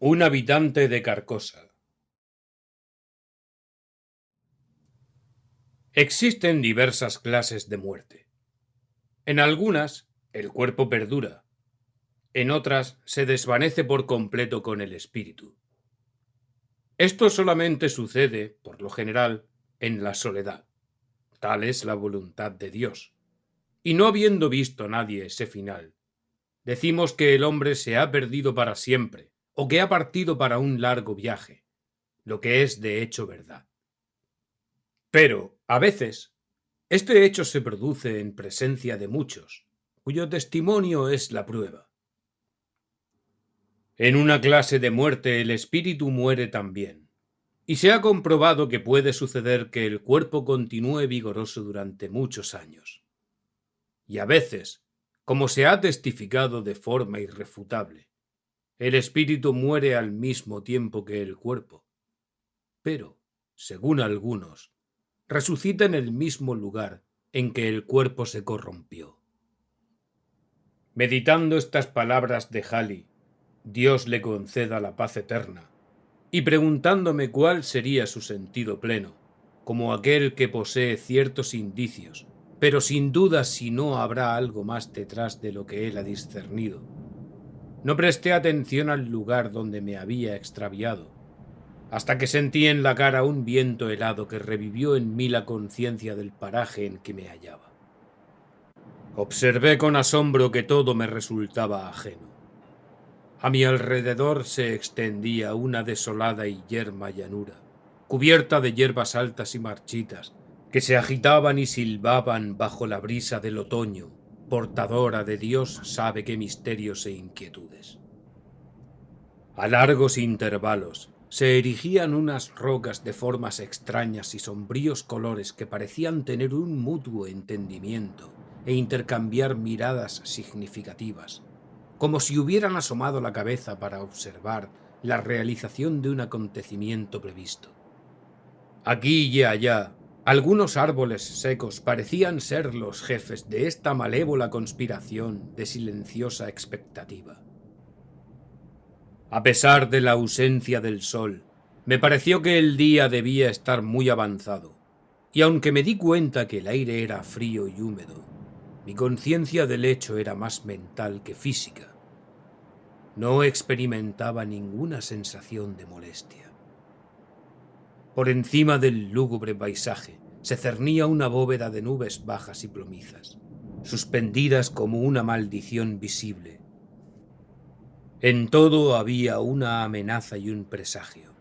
Un habitante de Carcosa. Existen diversas clases de muerte. En algunas, el cuerpo perdura. En otras, se desvanece por completo con el espíritu. Esto solamente sucede, por lo general, en la soledad. Tal es la voluntad de Dios. Y no habiendo visto nadie ese final, decimos que el hombre se ha perdido para siempre, o que ha partido para un largo viaje, lo que es de hecho verdad. Pero, a veces, este hecho se produce en presencia de muchos, cuyo testimonio es la prueba. En una clase de muerte el espíritu muere también, y se ha comprobado que puede suceder que el cuerpo continúe vigoroso durante muchos años. Y a veces, como se ha testificado de forma irrefutable, el espíritu muere al mismo tiempo que el cuerpo, pero, según algunos, resucita en el mismo lugar en que el cuerpo se corrompió. Meditando estas palabras de Halley, Dios le conceda la paz eterna, y preguntándome cuál sería su sentido pleno, como aquel que posee ciertos indicios, pero sin duda si no habrá algo más detrás de lo que él ha discernido. No presté atención al lugar donde me había extraviado, hasta que sentí en la cara un viento helado que revivió en mí la conciencia del paraje en que me hallaba. Observé con asombro que todo me resultaba ajeno. A mi alrededor se extendía una desolada y yerma llanura, cubierta de hierbas altas y marchitas, que se agitaban y silbaban bajo la brisa del otoño, portadora de Dios sabe qué misterios e inquietudes. A largos intervalos se erigían unas rocas de formas extrañas y sombríos colores que parecían tener un mutuo entendimiento e intercambiar miradas significativas, como si hubieran asomado la cabeza para observar la realización de un acontecimiento previsto. Aquí y allá, algunos árboles secos parecían ser los jefes de esta malévola conspiración de silenciosa expectativa. A pesar de la ausencia del sol, me pareció que el día debía estar muy avanzado, y aunque me di cuenta que el aire era frío y húmedo, mi conciencia del hecho era más mental que física. No experimentaba ninguna sensación de molestia. Por encima del lúgubre paisaje se cernía una bóveda de nubes bajas y plomizas, suspendidas como una maldición visible. En todo había una amenaza y un presagio,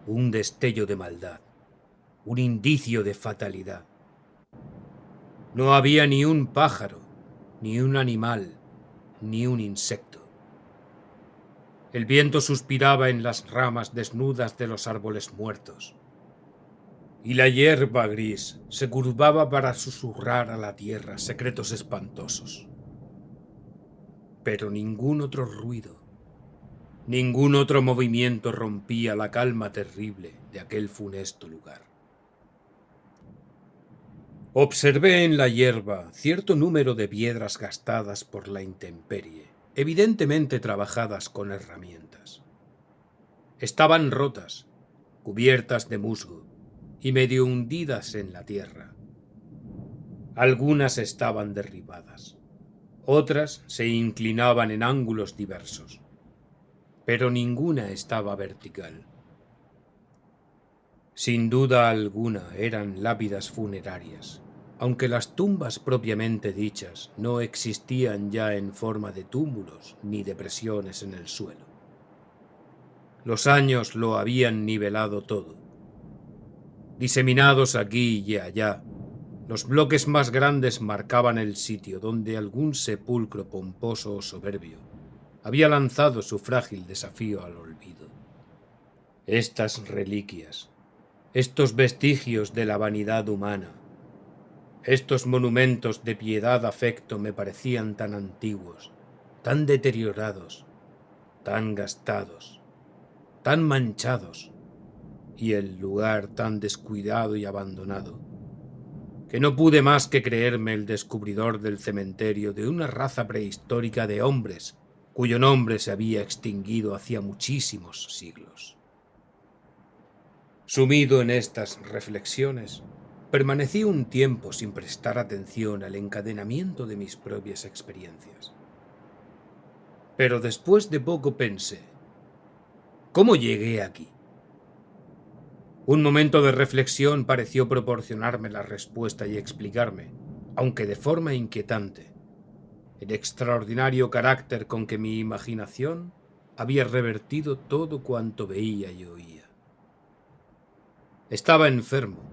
un destello de maldad, un indicio de fatalidad. No había ni un pájaro, ni un animal, ni un insecto. El viento suspiraba en las ramas desnudas de los árboles muertos, y la hierba gris se curvaba para susurrar a la tierra secretos espantosos. Pero ningún otro ruido, ningún otro movimiento rompía la calma terrible de aquel funesto lugar. Observé en la hierba cierto número de piedras gastadas por la intemperie, evidentemente trabajadas con herramientas. Estaban rotas, cubiertas de musgo y medio hundidas en la tierra. Algunas estaban derribadas, otras se inclinaban en ángulos diversos, pero ninguna estaba vertical. Sin duda alguna eran lápidas funerarias, aunque las tumbas propiamente dichas no existían ya en forma de túmulos ni depresiones en el suelo. Los años lo habían nivelado todo. Diseminados aquí y allá, los bloques más grandes marcaban el sitio donde algún sepulcro pomposo o soberbio había lanzado su frágil desafío al olvido. Estas reliquias, estos vestigios de la vanidad humana, estos monumentos de piedad-afecto me parecían tan antiguos, tan deteriorados, tan gastados, tan manchados, y el lugar tan descuidado y abandonado, que no pude más que creerme el descubridor del cementerio de una raza prehistórica de hombres cuyo nombre se había extinguido hacía muchísimos siglos. Sumido en estas reflexiones, permanecí un tiempo sin prestar atención al encadenamiento de mis propias experiencias. Pero después de poco pensé, ¿cómo llegué aquí? Un momento de reflexión pareció proporcionarme la respuesta y explicarme, aunque de forma inquietante, el extraordinario carácter con que mi imaginación había revertido todo cuanto veía y oía. Estaba enfermo.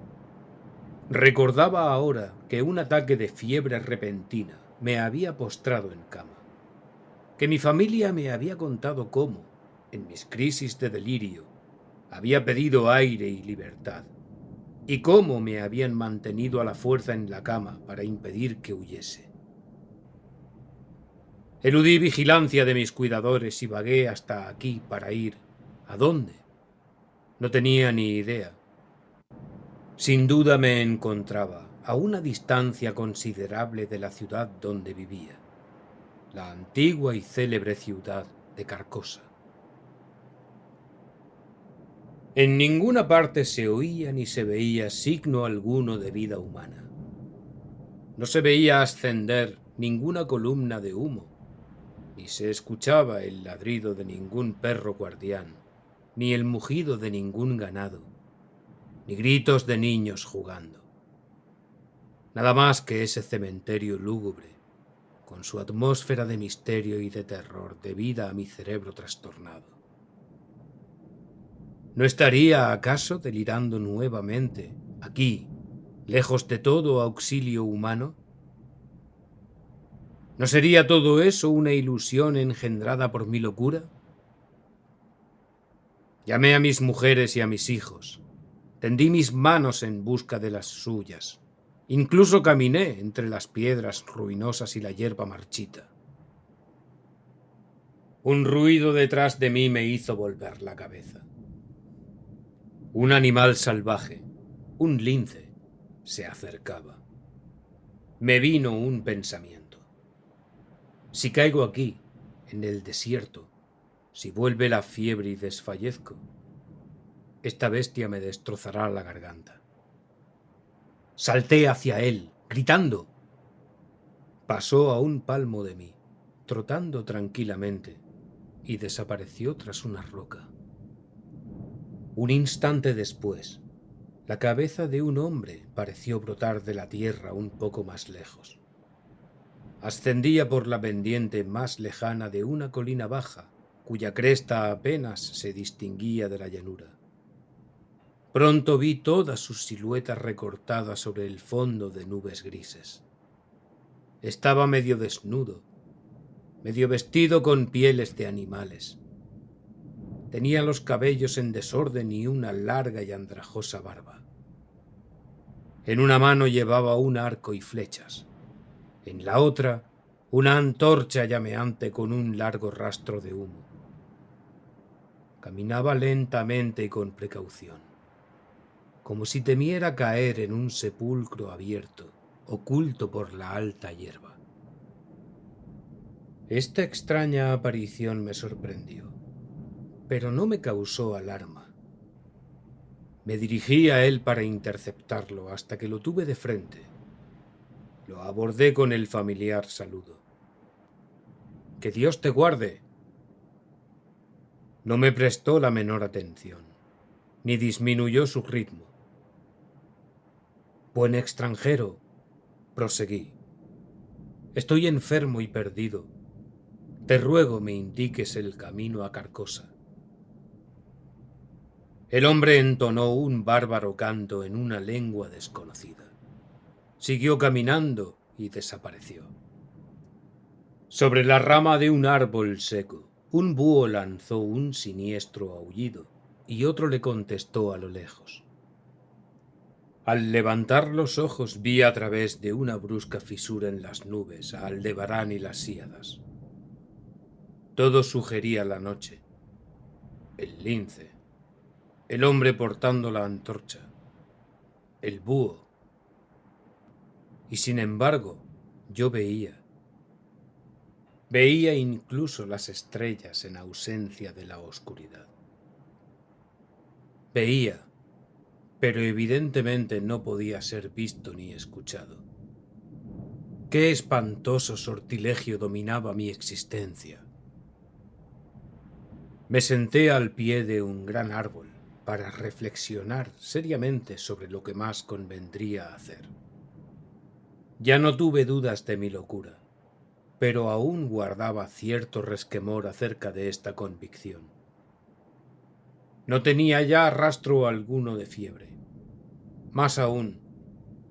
Recordaba ahora que un ataque de fiebre repentina me había postrado en cama, que mi familia me había contado cómo, en mis crisis de delirio, había pedido aire y libertad, y cómo me habían mantenido a la fuerza en la cama para impedir que huyese. Eludí vigilancia de mis cuidadores y vagué hasta aquí para ir. ¿A dónde? No tenía ni idea. Sin duda me encontraba a una distancia considerable de la ciudad donde vivía, la antigua y célebre ciudad de Carcosa. En ninguna parte se oía ni se veía signo alguno de vida humana. No se veía ascender ninguna columna de humo, ni se escuchaba el ladrido de ningún perro guardián, ni el mugido de ningún ganado, ni gritos de niños jugando. Nada más que ese cementerio lúgubre, con su atmósfera de misterio y de terror debida a mi cerebro trastornado. ¿No estaría acaso delirando nuevamente, aquí, lejos de todo auxilio humano? ¿No sería todo eso una ilusión engendrada por mi locura? Llamé a mis mujeres y a mis hijos. Tendí mis manos en busca de las suyas. Incluso caminé entre las piedras ruinosas y la hierba marchita. Un ruido detrás de mí me hizo volver la cabeza. Un animal salvaje, un lince, se acercaba. Me vino un pensamiento. Si caigo aquí, en el desierto, si vuelve la fiebre y desfallezco, esta bestia me destrozará la garganta. Salté hacia él, gritando. Pasó a un palmo de mí, trotando tranquilamente, y desapareció tras una roca. Un instante después, la cabeza de un hombre pareció brotar de la tierra un poco más lejos. Ascendía por la pendiente más lejana de una colina baja, cuya cresta apenas se distinguía de la llanura. Pronto vi toda su silueta recortada sobre el fondo de nubes grises. Estaba medio desnudo, medio vestido con pieles de animales. Tenía los cabellos en desorden y una larga y andrajosa barba. En una mano llevaba un arco y flechas. En la otra, una antorcha llameante con un largo rastro de humo. Caminaba lentamente y con precaución, como si temiera caer en un sepulcro abierto, oculto por la alta hierba. Esta extraña aparición me sorprendió, pero no me causó alarma. Me dirigí a él para interceptarlo hasta que lo tuve de frente. Lo abordé con el familiar saludo. «¡Que Dios te guarde!». No me prestó la menor atención, ni disminuyó su ritmo. «Buen extranjero», proseguí, «estoy enfermo y perdido. Te ruego me indiques el camino a Carcosa». El hombre entonó un bárbaro canto en una lengua desconocida. Siguió caminando y desapareció. Sobre la rama de un árbol seco, un búho lanzó un siniestro aullido y otro le contestó a lo lejos. Al levantar los ojos vi a través de una brusca fisura en las nubes a Aldebarán y las Síadas. Todo sugería la noche, el lince, el hombre portando la antorcha, el búho. Y sin embargo, yo veía. Veía incluso las estrellas en ausencia de la oscuridad. Veía, pero evidentemente no podía ser visto ni escuchado. Qué espantoso sortilegio dominaba mi existencia. Me senté al pie de un gran árbol para reflexionar seriamente sobre lo que más convendría hacer. Ya no tuve dudas de mi locura, pero aún guardaba cierto resquemor acerca de esta convicción. No tenía ya rastro alguno de fiebre. Más aún,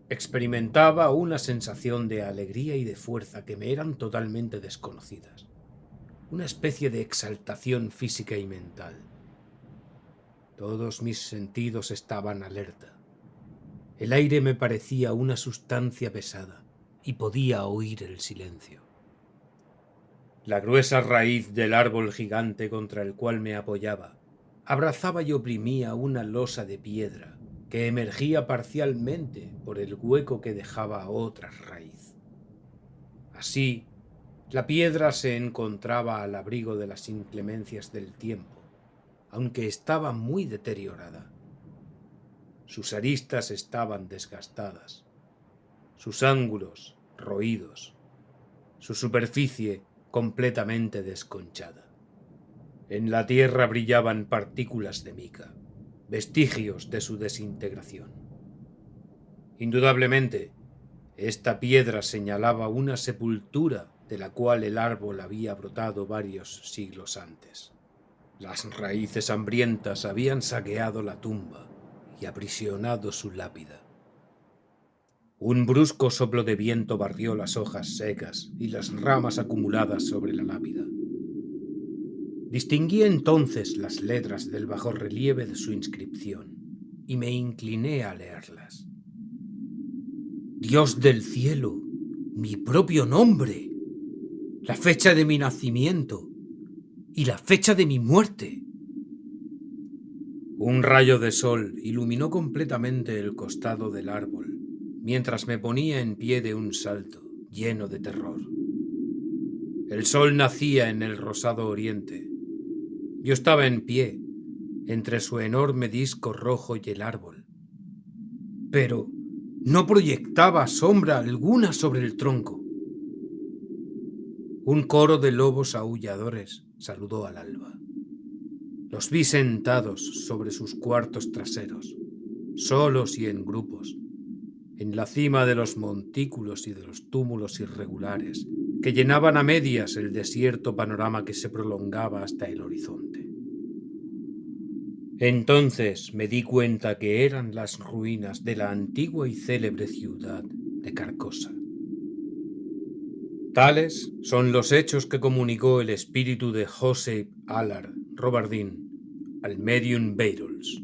experimentaba una sensación de alegría y de fuerza que me eran totalmente desconocidas. Una especie de exaltación física y mental. Todos mis sentidos estaban alerta. El aire me parecía una sustancia pesada y podía oír el silencio. La gruesa raíz del árbol gigante contra el cual me apoyaba abrazaba y oprimía una losa de piedra que emergía parcialmente por el hueco que dejaba otra raíz. Así, la piedra se encontraba al abrigo de las inclemencias del tiempo, aunque estaba muy deteriorada. Sus aristas estaban desgastadas, sus ángulos roídos, su superficie completamente desconchada. En la tierra brillaban partículas de mica, vestigios de su desintegración. Indudablemente, esta piedra señalaba una sepultura de la cual el árbol había brotado varios siglos antes. Las raíces hambrientas habían saqueado la tumba y aprisionado su lápida. Un brusco soplo de viento barrió las hojas secas y las ramas acumuladas sobre la lápida. Distinguí entonces las letras del bajorrelieve de su inscripción y me incliné a leerlas. Dios del cielo, mi propio nombre, la fecha de mi nacimiento y la fecha de mi muerte. Un rayo de sol iluminó completamente el costado del árbol, mientras me ponía en pie de un salto, lleno de terror. El sol nacía en el rosado oriente. Yo estaba en pie, entre su enorme disco rojo y el árbol. Pero no proyectaba sombra alguna sobre el tronco. Un coro de lobos aulladores saludó al alba. Los vi sentados sobre sus cuartos traseros, solos y en grupos, en la cima de los montículos y de los túmulos irregulares que llenaban a medias el desierto panorama que se prolongaba hasta el horizonte. Entonces me di cuenta que eran las ruinas de la antigua y célebre ciudad de Carcosa. Tales son los hechos que comunicó el espíritu de Joseph Allard Robardian al medium Beirolles.